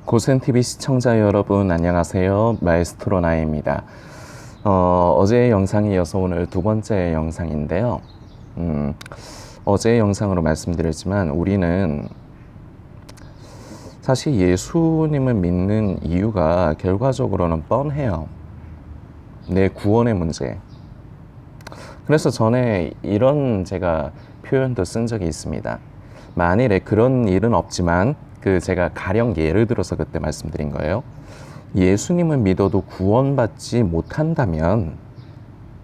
고센TV 시청자 여러분 안녕하세요. 마에스트로 나입니다. 어제의 영상에 이어서 오늘 두 번째 영상인데요. 어제의 영상으로 말씀드렸지만 우리는 사실 예수님을 믿는 이유가 결과적으로는 뻔해요. 내 구원의 문제. 그래서 전에 이런 제가 표현도 쓴 적이 있습니다. 만일에 그런 일은 없지만 제가 가령 예를 들어서 그때 말씀드린 거예요. 예수님을 믿어도 구원받지 못한다면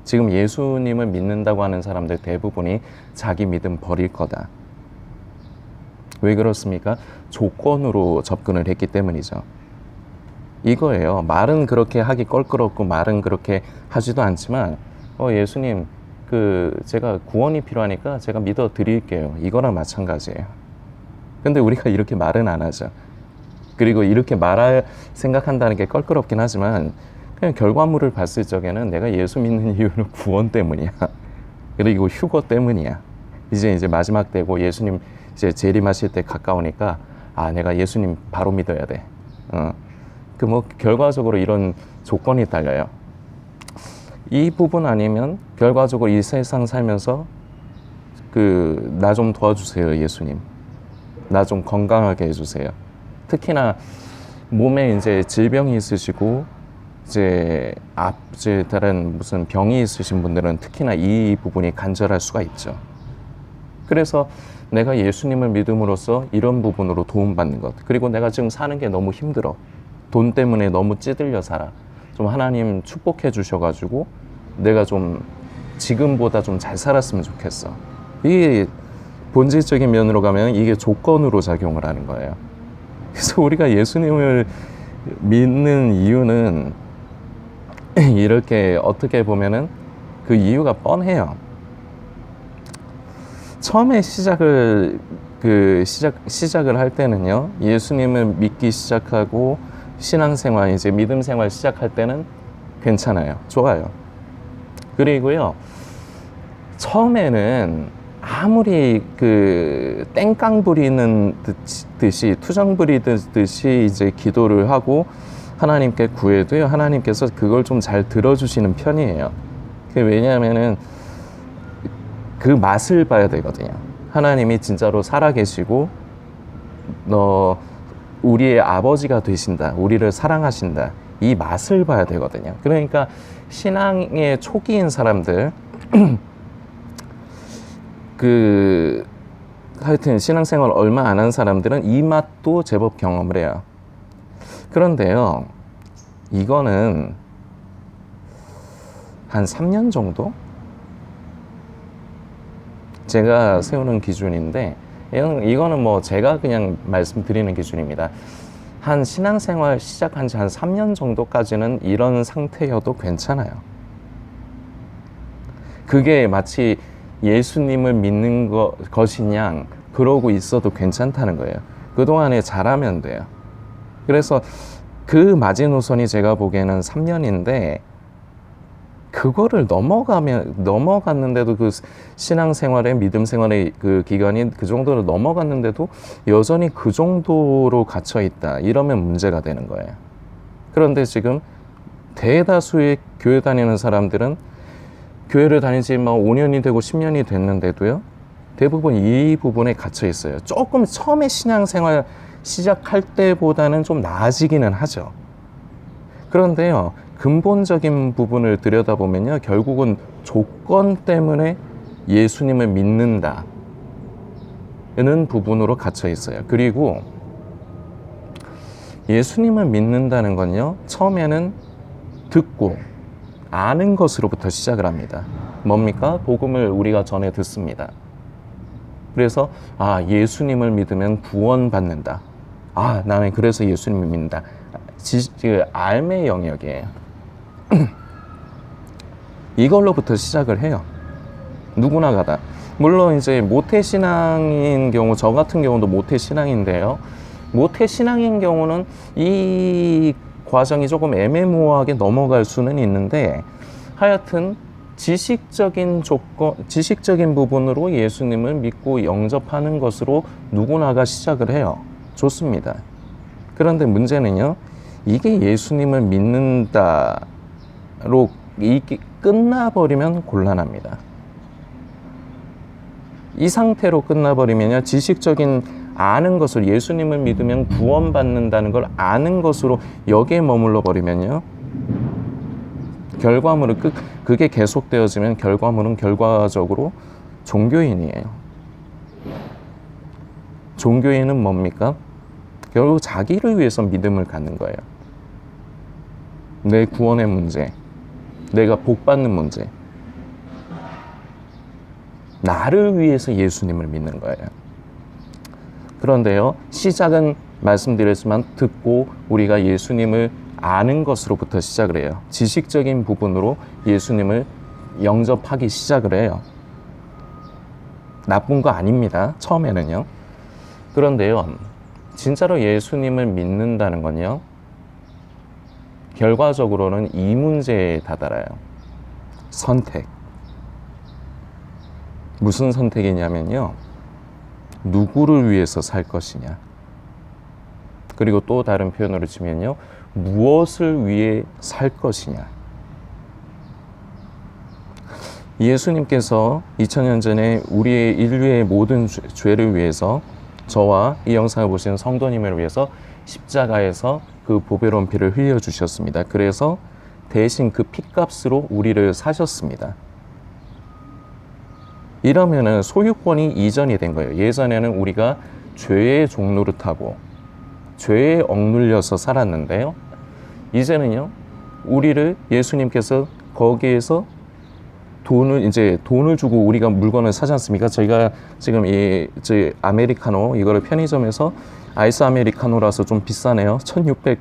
지금 예수님을 믿는다고 하는 사람들 대부분이 자기 믿음 버릴 거다. 왜 그렇습니까? 조건으로 접근을 했기 때문이죠. 이거예요. 말은 그렇게 하기 껄끄럽고 말은 그렇게 하지도 않지만 예수님 제가 구원이 필요하니까 제가 믿어 드릴게요. 이거랑 마찬가지예요. 근데 우리가 이렇게 말은 안 하죠. 그리고 이렇게 말할 생각한다는 게 껄끄럽긴 하지만 그냥 결과물을 봤을 적에는 내가 예수 믿는 이유는 구원 때문이야. 그리고 휴거 때문이야. 이제 마지막 때고 예수님 이제 재림하실 때 가까우니까 내가 예수님 바로 믿어야 돼. 결과적으로 이런 조건이 달려요. 이 부분 아니면 결과적으로 이 세상 살면서 나 좀 도와주세요, 예수님. 나 좀 건강하게 해주세요. 특히나 몸에 이제 질병이 있으시고 이제 다른 무슨 병이 있으신 분들은 특히나 이 부분이 간절할 수가 있죠. 그래서 내가 예수님을 믿음으로써 이런 부분으로 도움받는 것. 그리고 내가 지금 사는 게 너무 힘들어. 돈 때문에 너무 찌들려 살아. 좀 하나님 축복해 주셔가지고 내가 좀 지금보다 좀 잘 살았으면 좋겠어. 이게 본질적인 면으로 가면 이게 조건으로 작용을 하는 거예요. 그래서 우리가 예수님을 믿는 이유는 이렇게 어떻게 보면은 그 이유가 뻔해요. 처음에 시작을 할 때는요, 예수님을 믿기 시작하고 신앙생활, 이제 믿음 생활 시작할 때는 괜찮아요. 좋아요. 그리고요, 처음에는 아무리 땡깡 부리는 듯이 투정 부리듯이 이제 기도를 하고 하나님께 구해도요, 하나님께서 그걸 좀 잘 들어주시는 편이에요. 왜냐하면은 그 맛을 봐야 되거든요. 하나님이 진짜로 살아계시고 우리의 아버지가 되신다, 우리를 사랑하신다, 이 맛을 봐야 되거든요. 그러니까 신앙의 초기인 사람들 하여튼 신앙생활 얼마 안 한 사람들은 이 맛도 제법 경험을 해요. 그런데요, 이거는 한 3년 정도? 제가 세우는 기준인데, 이거는 뭐 제가 그냥 말씀드리는 기준입니다. 한 신앙생활 시작한 지 한 3년 정도까지는 이런 상태여도 괜찮아요. 그게 마치 예수님을 믿는 것이냐 그러고 있어도 괜찮다는 거예요. 그동안에 잘하면 돼요. 그래서 그 마지노선이 제가 보기에는 3년인데 그거를 넘어갔는데도 신앙생활의 믿음 생활의 기간이 그 정도로 넘어갔는데도 여전히 그 정도로 갇혀 있다, 이러면 문제가 되는 거예요. 그런데 지금 대다수의 교회 다니는 사람들은 교회를 다닌 지 5년이 되고 10년이 됐는데도요, 대부분 이 부분에 갇혀 있어요. 조금 처음에 신앙생활 시작할 때보다는 좀 나아지기는 하죠. 그런데요, 근본적인 부분을 들여다보면요, 결국은 조건 때문에 예수님을 믿는다는 부분으로 갇혀 있어요. 그리고 예수님을 믿는다는 건요, 처음에는 듣고 아는 것으로부터 시작을 합니다. 뭡니까? 복음을 우리가 전해 듣습니다. 그래서 예수님을 믿으면 구원받는다. 나는 그래서 예수님을 믿는다. 알의 영역이에요. 이걸로부터 시작을 해요. 누구나 가다. 물론 이제 모태신앙인 경우, 저 같은 경우도 모태신앙인데요, 모태신앙인 경우는 이 과정이 조금 애매모호하게 넘어갈 수는 있는데, 하여튼 지식적인 부분으로 예수님을 믿고 영접하는 것으로 누구나가 시작을 해요. 좋습니다. 그런데 문제는요, 이게 예수님을 믿는다로 이게 끝나버리면 곤란합니다. 이 상태로 끝나버리면요, 지식적인 아는 것을, 예수님을 믿으면 구원받는다는 걸 아는 것으로 여기에 머물러 버리면요, 결과물은 그게 계속되어지면 결과물은 결과적으로 종교인이에요. 종교인은 뭡니까? 결국 자기를 위해서 믿음을 갖는 거예요. 내 구원의 문제, 내가 복받는 문제, 나를 위해서 예수님을 믿는 거예요. 그런데요, 시작은 말씀드렸지만 듣고 우리가 예수님을 아는 것으로부터 시작을 해요. 지식적인 부분으로 예수님을 영접하기 시작을 해요. 나쁜 거 아닙니다, 처음에는요. 그런데요, 진짜로 예수님을 믿는다는 건요, 결과적으로는 이 문제에 다다라요. 선택. 무슨 선택이냐면요, 누구를 위해서 살 것이냐, 그리고 또 다른 표현으로 치면요, 무엇을 위해 살 것이냐. 예수님께서 2000년 전에 우리의 인류의 모든 죄를 위해서, 저와 이 영상을 보시는 성도님을 위해서 십자가에서 그 보배로운 피를 흘려주셨습니다. 그래서 대신 그 피값으로 우리를 사셨습니다. 이러면은 소유권이 이전이 된 거예요. 예전에는 우리가 죄의 종로를 타고 죄에 억눌려서 살았는데요, 이제는요, 우리를 예수님께서 거기에서 돈을 주고 우리가 물건을 사지 않습니까? 저희가 지금 저희 아메리카노 이거를 편의점에서 아이스 아메리카노라서 좀 비싸네요. 1600,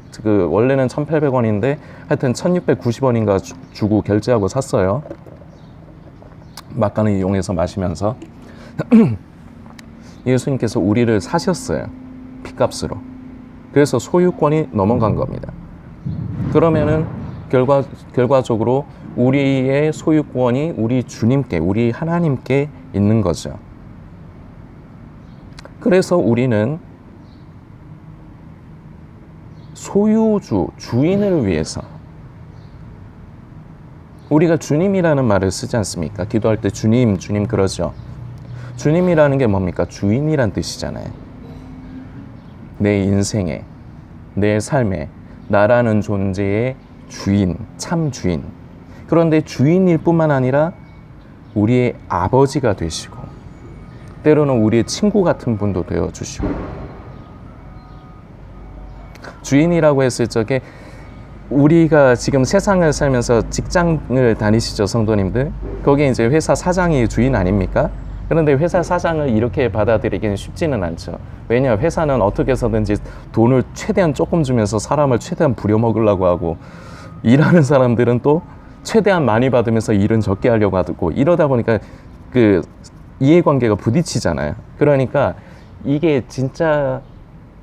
원래는 1800원인데 하여튼 1690원인가 주고 결제하고 샀어요. 막간을 이용해서 마시면서. 예수님께서 우리를 사셨어요, 피값으로. 그래서 소유권이 넘어간 겁니다. 그러면은 결과적으로 우리의 소유권이 우리 주님께, 우리 하나님께 있는 거죠. 그래서 우리는 소유주, 주인을 위해서, 우리가 주님이라는 말을 쓰지 않습니까? 기도할 때 주님, 주님 그러죠. 주님이라는 게 뭡니까? 주인이란 뜻이잖아요. 내 인생에, 내 삶에, 나라는 존재의 주인, 참 주인. 그런데 주인일 뿐만 아니라 우리의 아버지가 되시고, 때로는 우리의 친구 같은 분도 되어주시고. 주인이라고 했을 적에, 우리가 지금 세상을 살면서 직장을 다니시죠, 성도님들? 거기에 이제 회사 사장이 주인 아닙니까? 그런데 회사 사장을 이렇게 받아들이기는 쉽지는 않죠. 왜냐, 회사는 어떻게 해서든지 돈을 최대한 조금 주면서 사람을 최대한 부려먹으려고 하고, 일하는 사람들은 또 최대한 많이 받으면서 일은 적게 하려고 하고, 이러다 보니까 그 이해관계가 부딪히잖아요. 그러니까 이게 진짜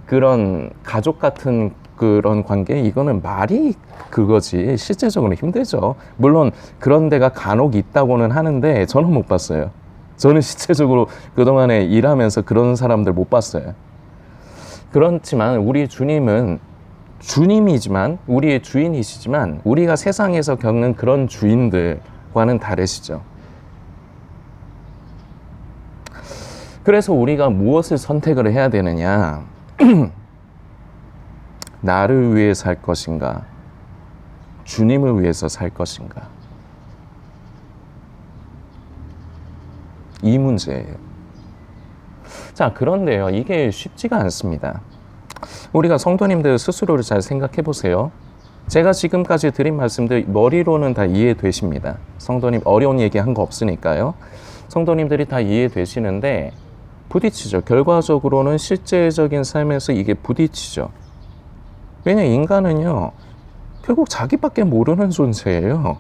그런 가족 같은 그런 관계, 이거는 말이 그거지 실제적으로는 힘들죠. 물론 그런 데가 간혹 있다고는 하는데 저는 못 봤어요. 저는 실제적으로 그동안에 일하면서 그런 사람들 못 봤어요. 그렇지만 우리 주님은 주님이지만, 우리의 주인이시지만, 우리가 세상에서 겪는 그런 주인들과는 다르시죠. 그래서 우리가 무엇을 선택을 해야 되느냐? 나를 위해 살 것인가? 주님을 위해서 살 것인가? 이 문제예요. 자, 그런데요, 이게 쉽지가 않습니다. 우리가 성도님들 스스로를 잘 생각해 보세요. 제가 지금까지 드린 말씀들 머리로는 다 이해되십니다. 성도님 어려운 얘기 한 거 없으니까요. 성도님들이 다 이해되시는데 부딪히죠. 결과적으로는 실제적인 삶에서 이게 부딪히죠. 왜냐, 인간은요, 결국 자기밖에 모르는 존재예요.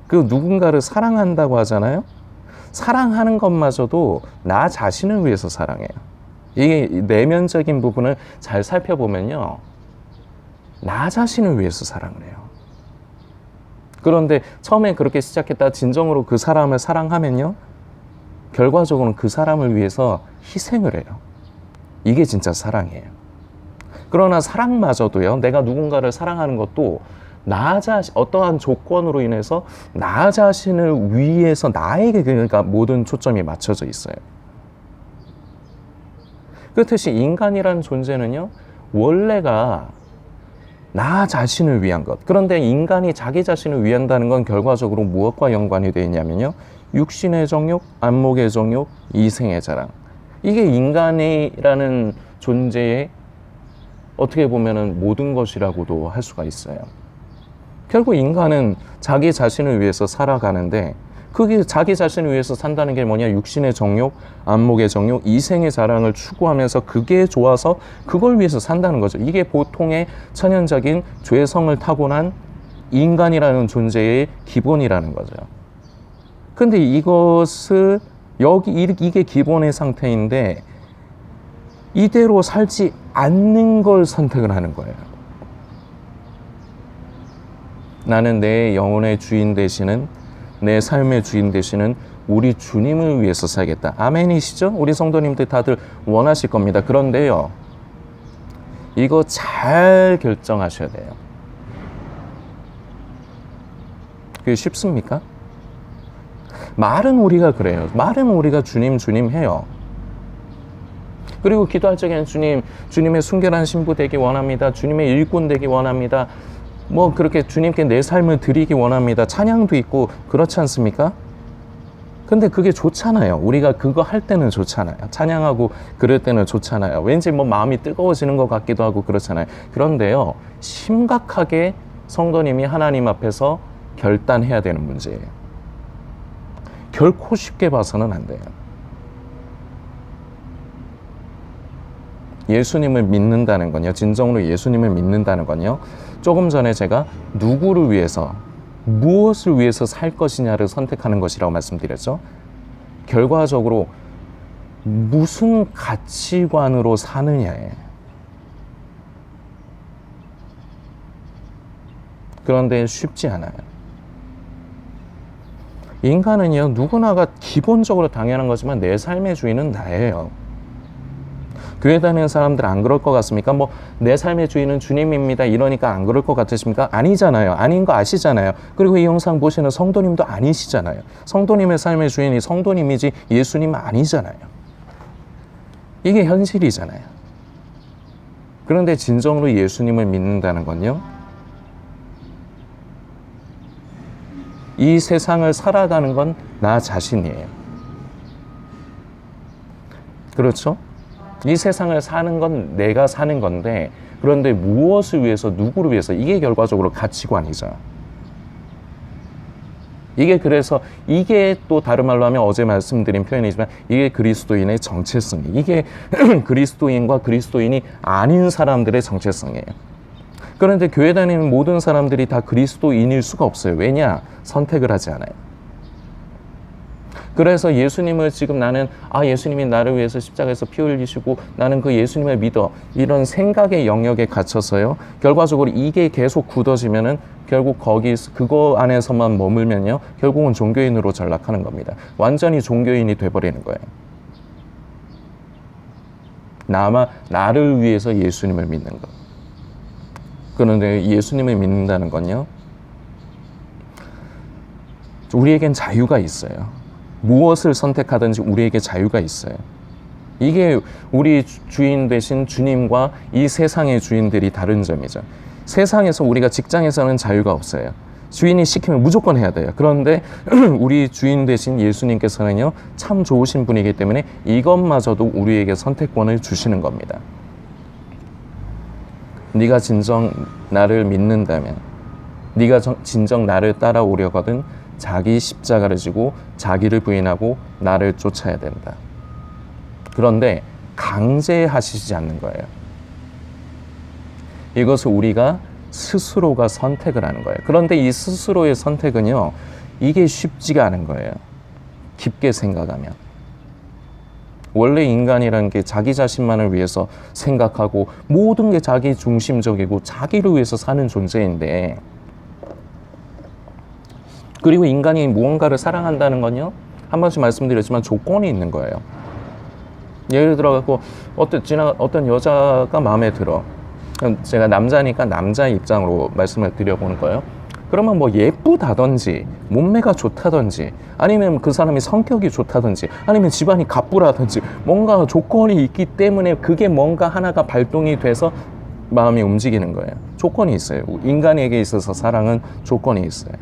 그 누군가를 사랑한다고 하잖아요. 사랑하는 것마저도 나 자신을 위해서 사랑해요. 이게 내면적인 부분을 잘 살펴보면요, 나 자신을 위해서 사랑을 해요. 그런데 처음에 그렇게 시작했다 진정으로 그 사람을 사랑하면요, 결과적으로는 그 사람을 위해서 희생을 해요. 이게 진짜 사랑이에요. 그러나 사랑마저도요, 내가 누군가를 사랑하는 것도 나 자신, 어떠한 조건으로 인해서 나 자신을 위해서 나에게 그러니까 모든 초점이 맞춰져 있어요. 그렇듯이 인간이라는 존재는요, 원래가 나 자신을 위한 것. 그런데 인간이 자기 자신을 위한다는 건 결과적으로 무엇과 연관이 되어 있냐면요, 육신의 정욕, 안목의 정욕, 이생의 자랑. 이게 인간이라는 존재의 어떻게 보면은 모든 것이라고도 할 수가 있어요. 결국 인간은 자기 자신을 위해서 살아가는데, 그게 자기 자신을 위해서 산다는 게 뭐냐? 육신의 정욕, 안목의 정욕, 이생의 자랑을 추구하면서 그게 좋아서 그걸 위해서 산다는 거죠. 이게 보통의 천연적인 죄성을 타고난 인간이라는 존재의 기본이라는 거죠. 근데 이것을 이게 기본의 상태인데 이대로 살지 않는 걸 선택을 하는 거예요. 나는 내 영혼의 주인 되시는, 내 삶의 주인 되시는 우리 주님을 위해서 살겠다. 아멘이시죠? 우리 성도님들 다들 원하실 겁니다. 그런데요, 이거 잘 결정하셔야 돼요. 그게 쉽습니까? 말은 우리가 그래요. 말은 우리가 주님 주님 해요. 그리고 기도할 적에는 주님의 순결한 신부 되기 원합니다. 주님의 일꾼 되기 원합니다. 뭐 그렇게 주님께 내 삶을 드리기 원합니다. 찬양도 있고 그렇지 않습니까? 근데 그게 좋잖아요. 우리가 그거 할 때는 좋잖아요. 찬양하고 그럴 때는 좋잖아요. 왠지 뭐 마음이 뜨거워지는 것 같기도 하고 그렇잖아요. 그런데요, 심각하게 성도님이 하나님 앞에서 결단해야 되는 문제예요. 결코 쉽게 봐서는 안 돼요. 예수님을 믿는다는 건요, 진정으로 예수님을 믿는다는 건요, 조금 전에 제가 누구를 위해서, 무엇을 위해서 살 것이냐를 선택하는 것이라고 말씀드렸죠. 결과적으로 무슨 가치관으로 사느냐에. 그런데 쉽지 않아요. 인간은요, 누구나가 기본적으로 당연한 거지만 내 삶의 주인은 나예요. 교회 다니는 사람들 안 그럴 것 같습니까? 뭐 내 삶의 주인은 주님입니다 이러니까 안 그럴 것 같으십니까? 아니잖아요. 아닌 거 아시잖아요. 그리고 이 영상 보시는 성도님도 아니시잖아요. 성도님의 삶의 주인이 성도님이지 예수님 아니잖아요. 이게 현실이잖아요. 그런데 진정으로 예수님을 믿는다는 건요, 이 세상을 살아가는 건 나 자신이에요. 그렇죠? 이 세상을 사는 건 내가 사는 건데, 그런데 무엇을 위해서, 누구를 위해서, 이게 결과적으로 가치관이죠. 이게 그래서 이게 또 다른 말로 하면 어제 말씀드린 표현이지만 이게 그리스도인의 정체성이에요. 이게 그리스도인과 그리스도인이 아닌 사람들의 정체성이에요. 그런데 교회 다니는 모든 사람들이 다 그리스도인일 수가 없어요. 왜냐? 선택을 하지 않아요. 그래서 예수님을 지금 나는 예수님이 나를 위해서 십자가에서 피 흘리시고 나는 그 예수님을 믿어, 이런 생각의 영역에 갇혀서요, 결과적으로 이게 계속 굳어지면은 결국 그거 안에서만 머물면요, 결국은 종교인으로 전락하는 겁니다. 완전히 종교인이 돼버리는 거예요. 나를 위해서 예수님을 믿는 것. 그런데 예수님을 믿는다는 건요, 우리에겐 자유가 있어요. 무엇을 선택하든지 우리에게 자유가 있어요. 이게 우리 주인 되신 주님과 이 세상의 주인들이 다른 점이죠. 세상에서 우리가 직장에서는 자유가 없어요. 주인이 시키면 무조건 해야 돼요. 그런데 우리 주인 되신 예수님께서는요, 참 좋으신 분이기 때문에 이것마저도 우리에게 선택권을 주시는 겁니다. 네가 진정 나를 믿는다면, 네가 진정 나를 따라오려거든 자기 십자가를 지고 자기를 부인하고 나를 쫓아야 된다. 그런데 강제하시지 않는 거예요. 이것을 우리가 스스로가 선택을 하는 거예요. 그런데 이 스스로의 선택은요, 이게 쉽지가 않은 거예요. 깊게 생각하면. 원래 인간이라는 게 자기 자신만을 위해서 생각하고 모든 게 자기 중심적이고 자기를 위해서 사는 존재인데, 그리고 인간이 무언가를 사랑한다는 건요, 한 번씩 말씀드렸지만 조건이 있는 거예요. 예를 들어 어떤 여자가 마음에 들어. 제가 남자니까 남자 입장으로 말씀을 드려보는 거예요. 그러면 뭐 예쁘다든지 몸매가 좋다든지 아니면 그 사람이 성격이 좋다든지 아니면 집안이 갑부라든지 뭔가 조건이 있기 때문에 그게 뭔가 하나가 발동이 돼서 마음이 움직이는 거예요. 조건이 있어요. 인간에게 있어서 사랑은 조건이 있어요.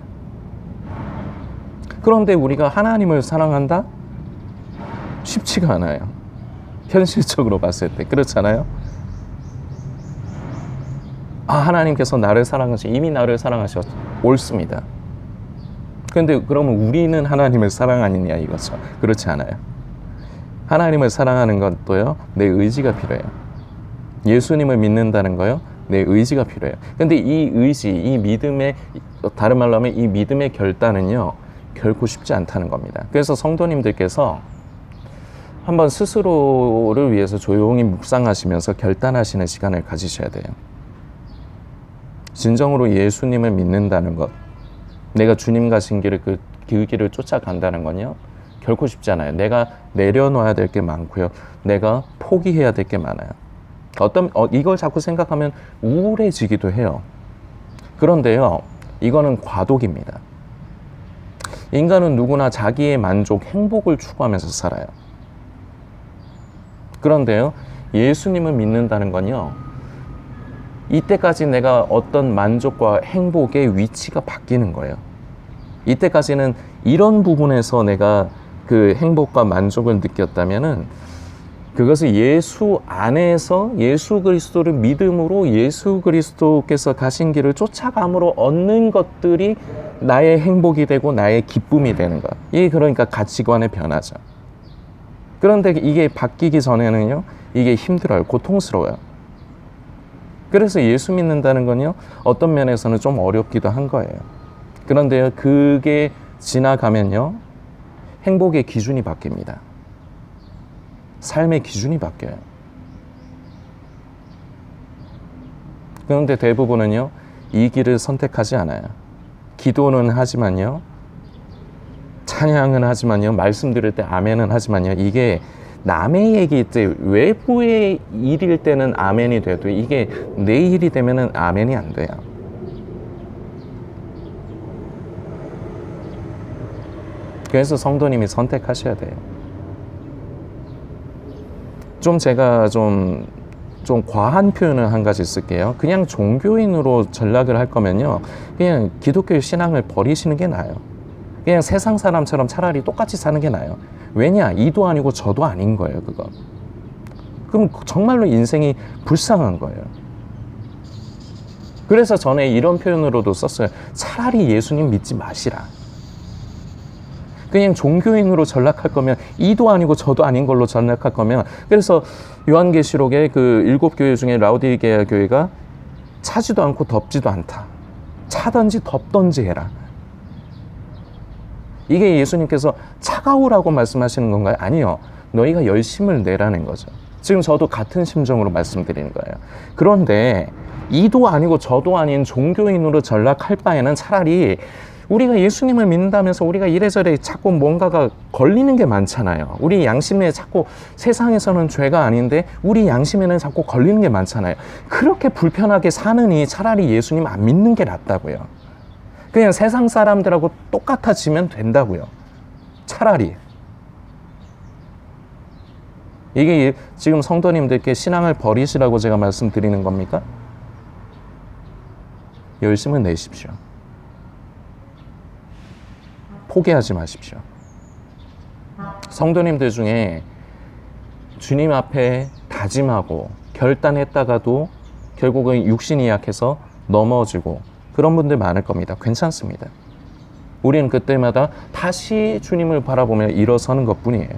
그런데 우리가 하나님을 사랑한다? 쉽지가 않아요. 현실적으로 봤을 때 그렇잖아요. 하나님께서 나를 사랑하시, 이미 나를 사랑하셨, 옳습니다. 그런데 그러면 우리는 하나님을 사랑하느냐 이거죠. 그렇지 않아요. 하나님을 사랑하는 것도요, 내 의지가 필요해요. 예수님을 믿는다는 거요, 내 의지가 필요해요. 근데 이 의지, 이 믿음의, 다른 말로 하면 이 믿음의 결단은요, 결코 쉽지 않다는 겁니다. 그래서 성도님들께서 한번 스스로를 위해서 조용히 묵상하시면서 결단하시는 시간을 가지셔야 돼요. 진정으로 예수님을 믿는다는 것, 내가 주님 가신 길을 그 길을 쫓아간다는 건요, 결코 쉽지 않아요. 내가 내려놓아야 될 게 많고요, 내가 포기해야 될 게 많아요. 이걸 자꾸 생각하면 우울해지기도 해요. 그런데요, 이거는 과도기입니다. 인간은 누구나 자기의 만족, 행복을 추구하면서 살아요. 그런데요, 예수님을 믿는다는 건요, 이때까지 내가 어떤 만족과 행복의 위치가 바뀌는 거예요. 이때까지는 이런 부분에서 내가 그 행복과 만족을 느꼈다면은 그것을 예수 안에서 예수 그리스도를 믿음으로 예수 그리스도께서 가신 길을 쫓아감으로 얻는 것들이 나의 행복이 되고 나의 기쁨이 되는 것. 이게 그러니까 가치관의 변화죠. 그런데 이게 바뀌기 전에는요, 이게 힘들어요. 고통스러워요. 그래서 예수 믿는다는 건요, 어떤 면에서는 좀 어렵기도 한 거예요. 그런데요, 그게 지나가면요, 행복의 기준이 바뀝니다. 삶의 기준이 바뀌어요. 그런데 대부분은요, 이 길을 선택하지 않아요. 기도는 하지만요, 찬양은 하지만요, 말씀 들을 때 아멘은 하지만요, 이게 남의 얘기일 때, 외부의 일일 때는 아멘이 돼도 이게 내 일이 되면은 아멘이 안 돼요. 그래서 성도님이 선택하셔야 돼요. 제가 좀 과한 표현을 한 가지 쓸게요. 그냥 종교인으로 전락을 할 거면요, 그냥 기독교 신앙을 버리시는 게 나아요. 그냥 세상 사람처럼 차라리 똑같이 사는 게 나아요. 왜냐? 이도 아니고 저도 아닌 거예요, 그거. 그럼 정말로 인생이 불쌍한 거예요. 그래서 전에 이런 표현으로도 썼어요. 차라리 예수님 믿지 마시라. 그냥 종교인으로 전락할 거면 이도 아니고 저도 아닌 걸로 전락할 거면, 그래서 요한계시록의 그 7교회 중에 라우디게아 교회가 차지도 않고 덥지도 않다. 차든지 덥든지 해라. 이게 예수님께서 차가우라고 말씀하시는 건가요? 아니요. 너희가 열심을 내라는 거죠. 지금 저도 같은 심정으로 말씀드리는 거예요. 그런데 이도 아니고 저도 아닌 종교인으로 전락할 바에는 차라리 우리가 예수님을 믿는다면서 우리가 이래저래 자꾸 뭔가가 걸리는 게 많잖아요. 우리 양심에 자꾸 세상에서는 죄가 아닌데 우리 양심에는 자꾸 걸리는 게 많잖아요. 그렇게 불편하게 사느니 차라리 예수님 안 믿는 게 낫다고요. 그냥 세상 사람들하고 똑같아지면 된다고요. 차라리. 이게 지금 성도님들께 신앙을 버리시라고 제가 말씀드리는 겁니까? 열심을 내십시오. 포기하지 마십시오. 성도님들 중에 주님 앞에 다짐하고 결단했다가도 결국은 육신이 약해서 넘어지고 그런 분들 많을 겁니다. 괜찮습니다. 우리는 그때마다 다시 주님을 바라보며 일어서는 것뿐이에요.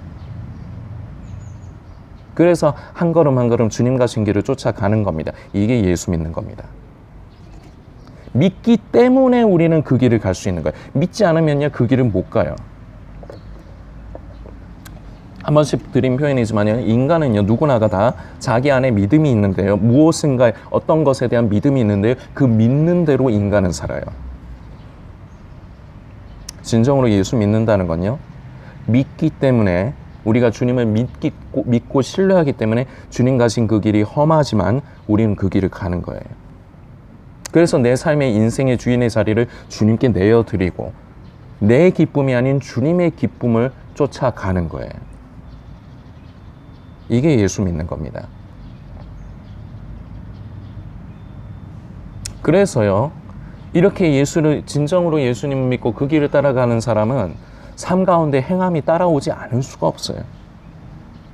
그래서 한 걸음 한 걸음 주님 가신 길을 쫓아가는 겁니다. 이게 예수 믿는 겁니다. 믿기 때문에 우리는 그 길을 갈 수 있는 거예요. 믿지 않으면요, 그 길은 못 가요. 한 번씩 드린 표현이지만요, 인간은요, 누구나가 다 자기 안에 믿음이 있는데요, 무엇인가 어떤 것에 대한 믿음이 있는데요, 그 믿는 대로 인간은 살아요. 진정으로 예수 믿는다는 건요, 믿기 때문에 우리가 주님을 믿고 신뢰하기 때문에 주님 가신 그 길이 험하지만 우리는 그 길을 가는 거예요. 그래서 내 삶의 인생의 주인의 자리를 주님께 내어드리고 내 기쁨이 아닌 주님의 기쁨을 쫓아가는 거예요. 이게 예수 믿는 겁니다. 그래서요, 이렇게 진정으로 예수님을 믿고 그 길을 따라가는 사람은 삶 가운데 행함이 따라오지 않을 수가 없어요.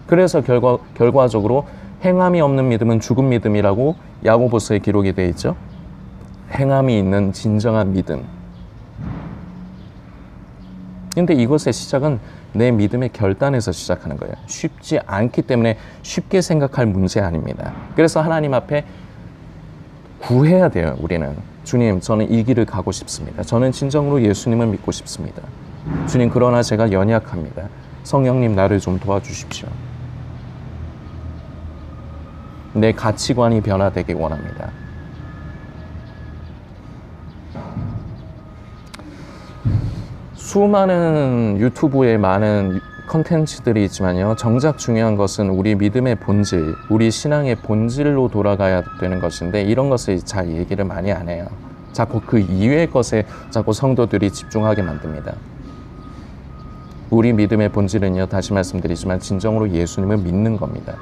그래서 결과적으로 행함이 없는 믿음은 죽은 믿음이라고 야고보서에 기록이 되어 있죠. 행함이 있는 진정한 믿음. 근데 이것의 시작은 내 믿음의 결단에서 시작하는 거예요. 쉽지 않기 때문에 쉽게 생각할 문제 아닙니다. 그래서 하나님 앞에 구해야 돼요. 우리는 주님, 저는 이 길을 가고 싶습니다. 저는 진정으로 예수님을 믿고 싶습니다. 주님, 그러나 제가 연약합니다. 성령님, 나를 좀 도와주십시오. 내 가치관이 변화되기 원합니다. 수많은 유튜브에 많은 컨텐츠들이 있지만요, 정작 중요한 것은 우리 믿음의 본질, 우리 신앙의 본질로 돌아가야 되는 것인데 이런 것을 잘 얘기를 많이 안 해요. 자꾸 그 이외의 것에 자꾸 성도들이 집중하게 만듭니다. 우리 믿음의 본질은요, 다시 말씀드리지만 진정으로 예수님을 믿는 겁니다.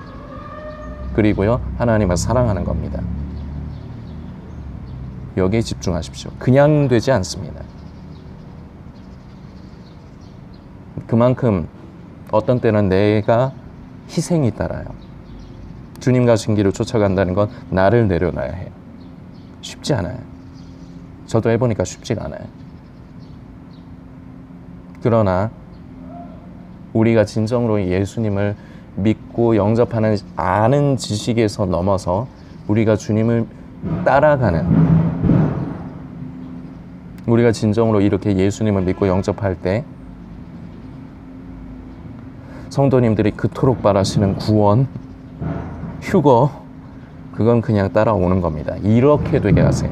그리고요, 하나님을 사랑하는 겁니다. 여기에 집중하십시오. 그냥 되지 않습니다. 그만큼 어떤 때는 내가 희생이 따라요. 주님 가신 길을 쫓아간다는 건 나를 내려놔야 해요. 쉽지 않아요. 저도 해보니까 쉽지가 않아요. 그러나 우리가 진정으로 예수님을 믿고 영접하는 아는 지식에서 넘어서 우리가 주님을 따라가는, 우리가 진정으로 이렇게 예수님을 믿고 영접할 때 성도님들이 그토록 바라시는 구원, 휴거, 그건 그냥 따라오는 겁니다. 이렇게 되게 하세요.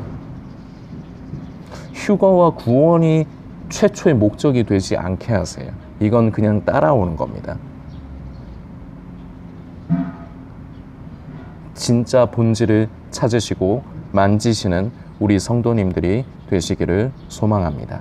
휴거와 구원이 최초의 목적이 되지 않게 하세요. 이건 그냥 따라오는 겁니다. 진짜 본질을 찾으시고 만지시는 우리 성도님들이 되시기를 소망합니다.